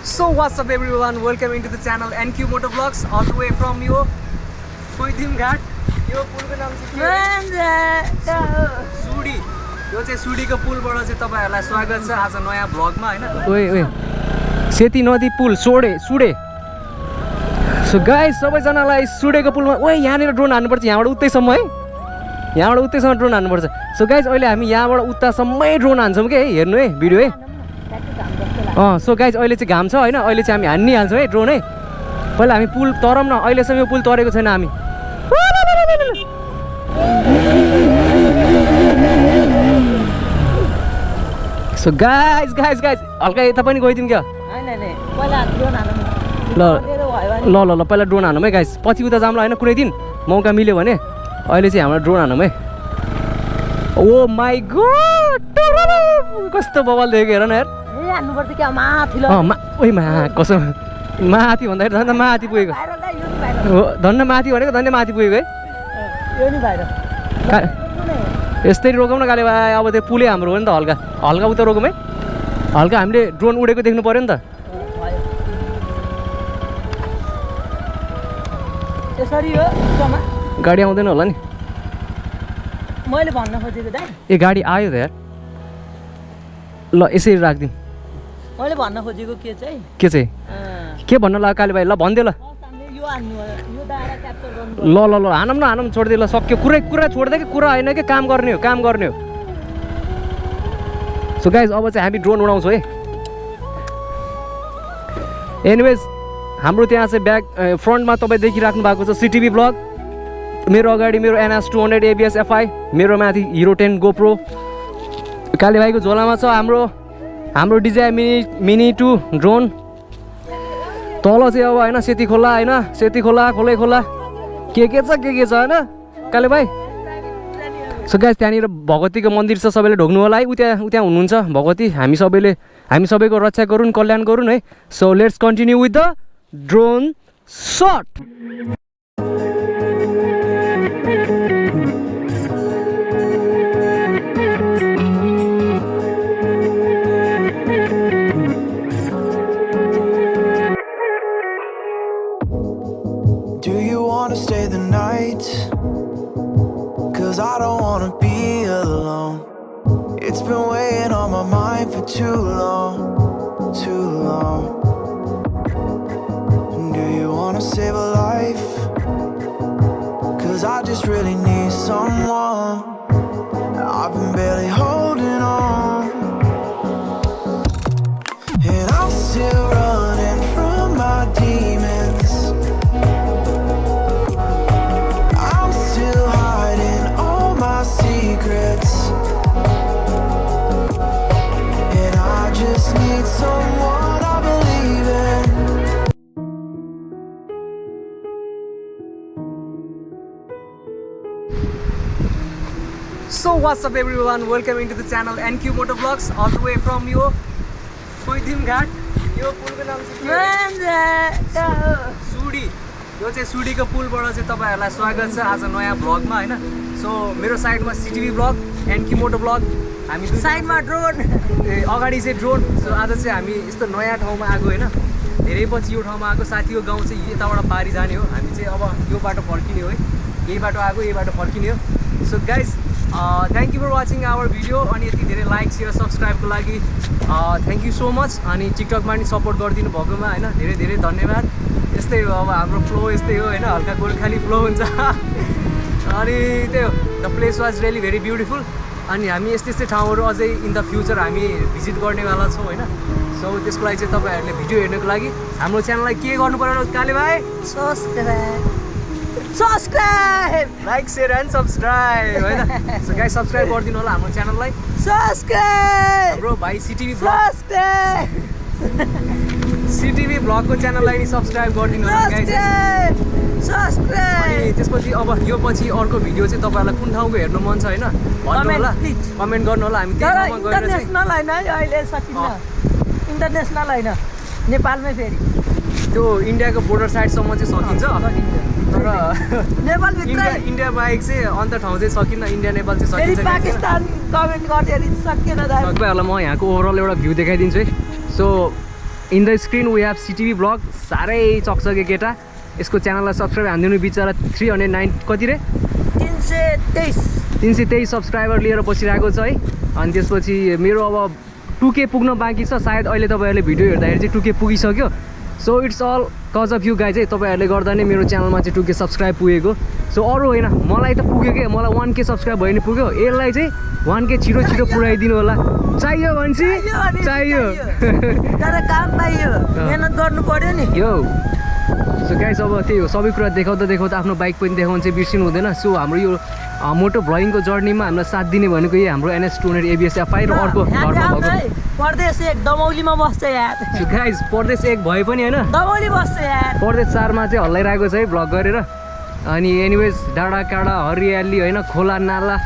So what's up everyone, welcome into the channel NQ Motor Vlogs all the way from यो कोइदिम घाट। यो पुलको नाम चाहिँ के हो? सुडी। यो चाहिँ सुडीको पुलबाट चाहिँ तपाईहरुलाई स्वागत छ आज नयाँ भ्लगमा हैन। ओए सेती नदी पुल सुडे। सो गाइस सबैजनालाई सुडेको पुलमा ओए यहाँनिर ड्रोन हान्नुपर्छ, यहाँबाट उतैसम्म है, यहाँबाट उतैसम्म ड्रोन हान्नुपर्छ। सो गाइस अहिले हामी यहाँबाट उतासम्मै ड्रोन हान्छौँ के हेर्नु है भिडियो है। सो गाइज अहिले चाहिँ घाम छ होइन, अहिले चाहिँ हामी हान्नै हाल्छौँ है ड्रोन है। पहिला हामी पुल तरौँ न, अहिलेसम्म यो पुल तरेको छैन हामी। सो गाइज हल्का यता पनि गइदिउँ क्या। ल पहिला ड्रोन हानौँ है गाइज, पछि उता जाउँला होइन कुनै दिन मौका मिल्यो भने। अहिले चाहिँ हाम्रो ड्रोन हानौँ है। ओ माई गॉड कस्तो बवाल देखेको हेर न यार। कसम माथि भन्दाखेरि धन्न माथि पुगेको हो, धन्न माथि भनेको धन्य माथि पुगेको है। यस्तै रोकौँ न काले भाइ, अब त्यो पुलै हाम्रो हो नि त। हल्का उता रोकौँ है, हल्का हामीले ड्रोन उडेको देख्नु पऱ्यो नि त। गाडी आउँदैन होला नि, मैले भन्न खोजेको दाइ। ए गाडी आयो त यार, ल यसरी राखिदिउँ। मैले भन्न खोजेको के चाहिँ के भन्नु लाग्यो काले भाइ? ल भनिदियो ल। ल हानौँ छोडिदियो ल, सक्यो। कुरा छोड्दै कि कुरा होइन कि काम गर्ने हो। सो गाइज अब चाहिँ हामी ड्रोन उडाउँछौँ है। एनिवेज हाम्रो त्यहाँ चाहिँ ब्याक फ्रन्टमा तपाईँ देखिराख्नु भएको छ सिटिभी ब्लग, मेरो अगाडि मेरो NS 200 ABS FI, मेरो माथि हिरो 10 GoPro, काले भाइको झोलामा छ हाम्रो DJI मिनी 2 ड्रोन। तल चाहिँ अब होइन सेती खोला खोलै खोला के छ होइन काले भाइ। सो गाइस त्यहाँनिर भगवतीको मन्दिर छ, सबैले ढोग्नु होला है। उता हुनुहुन्छ भगवती। हामी सबैको रक्षा गरौँ, कल्याण गरौँ है। So let's continue with the drone shut. Stay the night, 'cause I don't wanna be alone. It's been weighing on my mind for too long. Do you wanna save a life? 'Cause I just really need someone. I've been barely holding on, and I'm still running from my demons. Secrets, and I just need someone I believe in. So what's up everyone, welcome into the channel NQ Motor Vlogs all the way from यो कोइदिम घाट। यो पुलको नाम चाहिँ सुडी। यो चाहिँ सुडीको पुलबाट चाहिँ तपाईहरुलाई स्वागत छ आज नयाँ भ्लगमा हैन। सो मेरो साइडमा सिटिभी ब्लग, NQ मोटर ब्लग, हामी साइडमा ड्रोन, अगाडि चाहिँ ड्रोन। सो आज चाहिँ हामी यस्तो नयाँ ठाउँमा आएको हैन, धेरै पछि यो ठाउँमा आएको। साथीको गाउँ चाहिँ यताबाट पारी जाने हो, हामी चाहिँ अब यो बाटो फर्किने हो है। यही बाटो आएको, यही बाटो फर्किने हो। So guys thank you for watching our video. अनि यति धेरै लाइक शेयर सब्सक्राइबको लागि थ्याङ्क यू सो मच। अनि टिकटकमा पनि सपोर्ट गरिदिनु भएकोमा होइन धेरै धन्यवाद। यस्तै हो अब हाम्रो फ्लो, यस्तै हो होइन, हल्का गोर्खाली फ्लो हुन्छ। अनि त्यो the place was really very beautiful. अनि हामी यस्तै ठाउँहरू अझै इन द फ्युचर हामी भिजिट गर्नेवाला छौँ होइन। सो त्यसको लागि चाहिँ तपाईँहरूले भिडियो हेर्नुको लागि हाम्रो च्यानललाई के गर्नु पर्यो काले भाइ? Subscribe, like share and subscribe होइन। सो गाइस सब्सक्राइब गरिदिनु होला हाम्रो च्यानललाई। हाम्रो भाइ सिटिभी ब्लगको च्यानललाई नि सब्सक्राइब गरिदिनु होला गाइस। अनि त्यसपछि अब यो पछि अर्को भिडियो चाहिँ तपाईँहरूलाई कुन ठाउँको हेर्नु मन छ होइन भन्नु होला, कमेन्ट गर्नु होला। हामी त्यो ठाउँमा गएर चाहिँ इन्टरनेसनल होइन अहिले सकिन्न, इन्टरनेसनल होइन, नेपालमै फेरि त्यो इन्डियाको बोर्डर साइडसम्म चाहिँ सकिन्छ। तर नेपाल भित्र इन्डिया बाहेक चाहिँ अन्त ठाउँ चाहिँ सकिन्न, इन्डिया नेपाल चाहिँ सकिन्छ। पाकिस्तान कमेन्ट गर्दाखेरि सकिएन दाइ। सबैहरूलाई म यहाँको ओभरअल एउटा भ्यू देखाइदिन्छु है। So in the screen we have CCTV blog साह्रै चकचके केटा यसको च्यानललाई सब्सक्राइब हानिदिनु बिचरा 309 कति रे 323 सब्सक्राइबर लिएर बसिरहेको छ है अनि त्यसपछि मेरो अब 2K पुग्न बाँकी छ सायद अहिले तपाईँहरूले भिडियो हेर्दाखेरि चाहिँ 2K पुगिसक्यो so it's all cause of you guys है तपाईँहरूले गर्दा नै मेरो च्यानलमा चाहिँ 2K सब्सक्राइब पुगेको सो अरू होइन मलाई त पुग्यो के मलाई 1K सब्सक्राइब भयो नि पुग्यो यसलाई चाहिँ 1K छिटो पुऱ्याइदिनु होला चाहियो भनेपछि चाहियो तर काम पाइयो मेहनत गर्नु पर्यो नि यो सो गाइस अब त्यही हो सबै कुरा देखाउँदा आफ्नो बाइक पनि देखाउनु चाहिँ बिर्सिनु हुँदैन सो हाम्रो यो मोटो भ्लगिङको जर्नीमा हामीलाई साथ दिने भनेको यही हाम्रो NS 200 ABS FI र अर्को घरमा भएको परदेश एक दमौलीमा बस्छ यार सो गाइस परदेश एक भए पनि हैन दमौली बस्छ यार परदेश 4 मा चाहिँ हल्लाइरहेको छ है भ्लग गरेर अनि एनीवेज डाँडा काँडा हरियाली हैन खोला नाला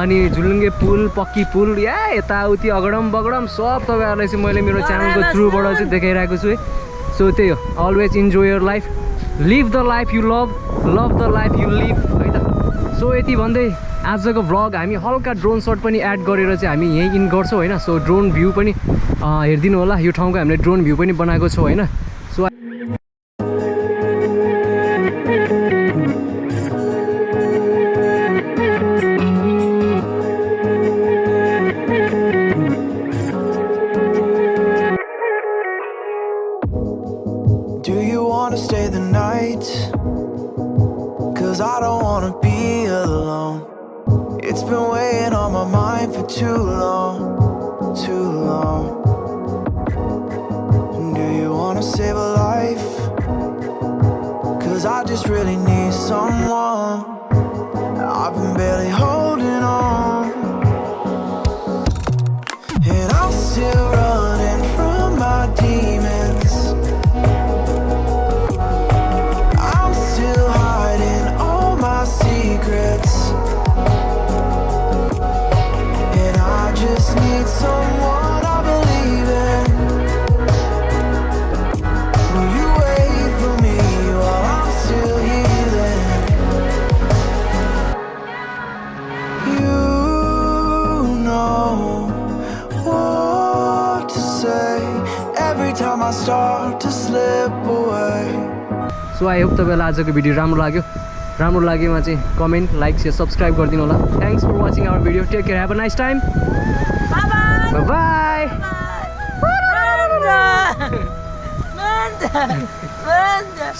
अनि झुलुङ्गे पुल पक्की पुल या यताउति अगडम बगडम सब तपाईँहरूलाई चाहिँ मैले मेरो च्यानलको थ्रुबाट चाहिँ देखाइरहेको छु है सो त्यही हो always enjoy your life live the life you love the life you live है त सो यति भन्दै आजको भ्लग हामी हल्का ड्रोन सर्ट पनि एड गरेर चाहिँ हामी यहीँ इन गर्छौँ होइन सो ड्रोन भ्यू पनि हेरिदिनु होला यो ठाउँको हामीले ड्रोन भ्यू पनि बनाएको छौँ होइन so Do you wanna stay the night? 'Cause I don't wanna be alone. It's been weighing on my mind for too long, too long. Do you wanna save a life? 'Cause I just really need someone. I've been barely holding on, and I'm still running from my demons. I'm still hiding all my secrets, and I just need someone I believe in. Will you wait for me while I'm still healing? You know what to say every time I start to slip away. So I hope तपाईँलाई आजको video राम्रो लागेमा चाहिँ comment like share subscribe गरिदिनु होला thanks for watching our video take care have a nice time bye bye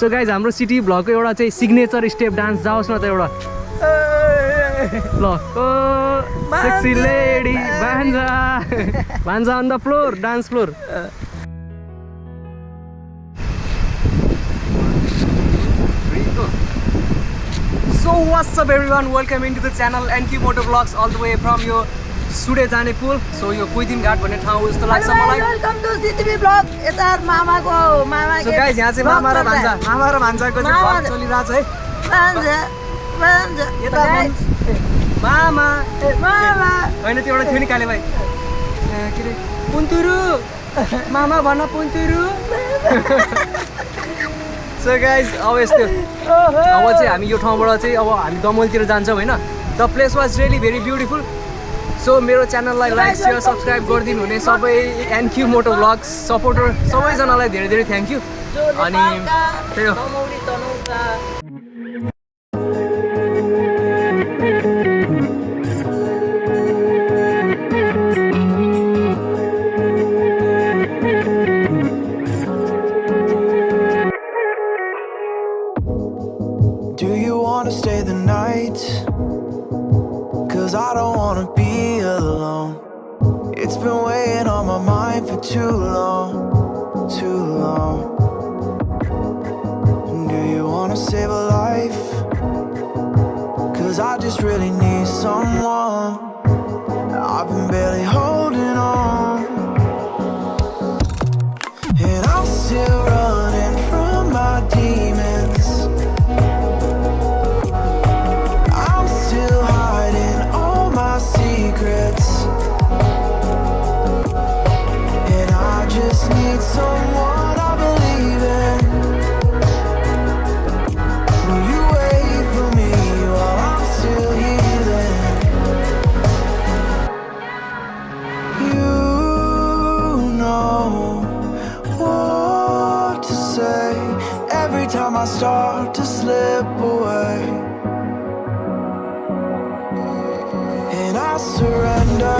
so guys हाम्रो city भ्लगको एउटा चाहिँ सिग्नेचर स्टेप डान्स जाओस् न त एउटा ल ओ सेक्सी लेडी भान्जा on the floor dance floor So what's up everyone, welcome into the channel NQ Moto Vlogs all the way from यो सुडे जाने पुल सो यो कुइदिन घाट भन्ने ठाउँ जस्तो लाग्छ मलाई वेलकम टु सिटी ब्लग यता मामाको सो गाइस यहाँ चाहिँ मामा र भान्जाको चाहिँ भ्लग चलिरहेछ है भान्जा यता मामा हैन त्यो एउटा थियो नि काले भाइ के रे पुन्तुरु मामा भन्न पुन्तुरु सो गाइज अब यस्तो अब चाहिँ हामी यो ठाउँबाट चाहिँ अब हामी दमोलतिर जान्छौँ होइन the place was really very beautiful so मेरो च्यानललाई लाइक सेयर सब्सक्राइब गरिदिनु हुने सबै एनक्यू मोटो भ्लग्स सपोर्टर सबैजनालाई धेरै धेरै थ्याङ्क यू अनि त्यही हो Do you wanna stay the night? 'Cause I don't wanna be alone. It's been weighing on my mind for too long, too long. Do you wanna save a life? 'Cause I just really need someone. I've been barely holding on, and I'm still running from my demons. Secrets, and I just need someone I believe in. Will you wait for me while I'm still healing? You know what time I start to slip away. And I surrender